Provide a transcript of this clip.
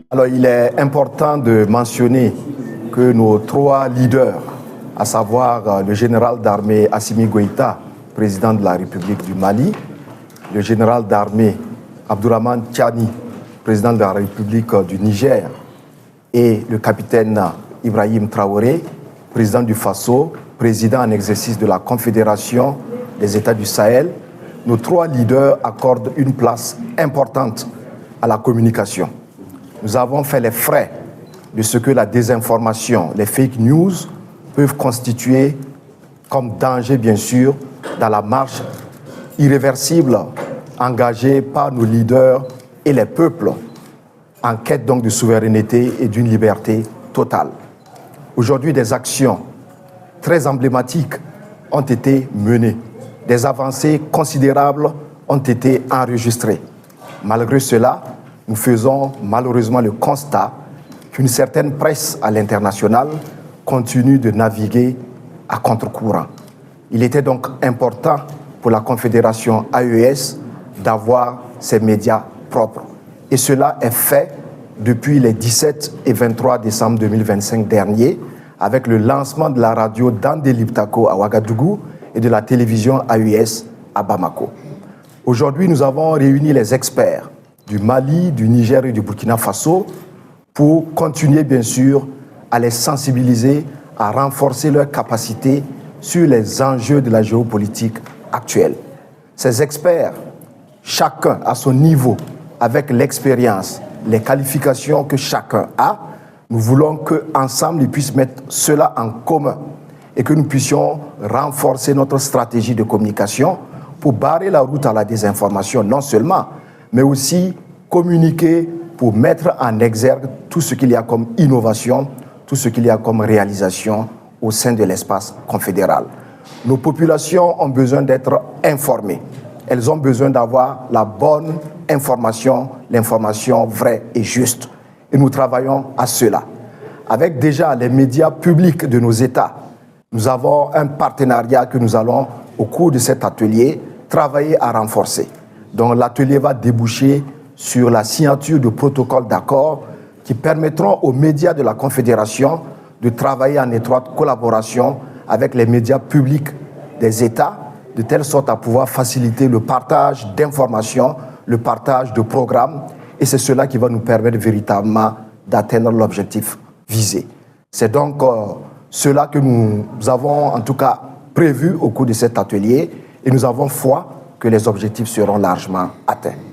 Alors, il est important de mentionner que nos trois leaders, à savoir le général d'armée Assimi Goïta, président de la République du Mali, le général d'armée Abdourahmane Tiani, président de la République du Niger, et le capitaine Ibrahim Traoré, président du Faso, président en exercice de la Confédération des États du Sahel, nos trois leaders accordent une place importante à la communication. Nous avons fait les frais de ce que la désinformation, les fake news peuvent constituer comme danger, bien sûr, dans la marche irréversible engagée par nos leaders et les peuples en quête donc de souveraineté et d'une liberté totale. Aujourd'hui, des actions très emblématiques ont été menées. Des avancées considérables ont été enregistrées. Malgré cela, nous faisons malheureusement le constat qu'une certaine presse à l'international continue de naviguer à contre-courant. Il était donc important pour la Confédération AES d'avoir ses médias propres. Et cela est fait depuis les 17 et 23 décembre 2025 dernier, avec le lancement de la radio Dandé Liptako à Ouagadougou et de la télévision AES à Bamako. Aujourd'hui, nous avons réuni les experts du Mali, du Niger et du Burkina Faso pour continuer, bien sûr, à les sensibiliser, à renforcer leurs capacités sur les enjeux de la géopolitique actuelle. Ces experts, chacun à son niveau, avec l'expérience, les qualifications que chacun a, nous voulons qu'ensemble, ils puissent mettre cela en commun et que nous puissions renforcer notre stratégie de communication pour barrer la route à la désinformation, non seulement, mais aussi communiquer pour mettre en exergue tout ce qu'il y a comme innovation, tout ce qu'il y a comme réalisation au sein de l'espace confédéral. Nos populations ont besoin d'être informées. Elles ont besoin d'avoir la bonne information, l'information vraie et juste. Et nous travaillons à cela. Avec déjà les médias publics de nos États, nous avons un partenariat que nous allons, au cours de cet atelier, travailler à renforcer. Donc l'atelier va déboucher sur la signature de protocoles d'accord qui permettront aux médias de la Confédération de travailler en étroite collaboration avec les médias publics des États, de telle sorte à pouvoir faciliter le partage d'informations, le partage de programmes, et c'est cela qui va nous permettre véritablement d'atteindre l'objectif visé. C'est donc cela que nous avons en tout cas prévu au cours de cet atelier, et nous avons foi que les objectifs seront largement atteints.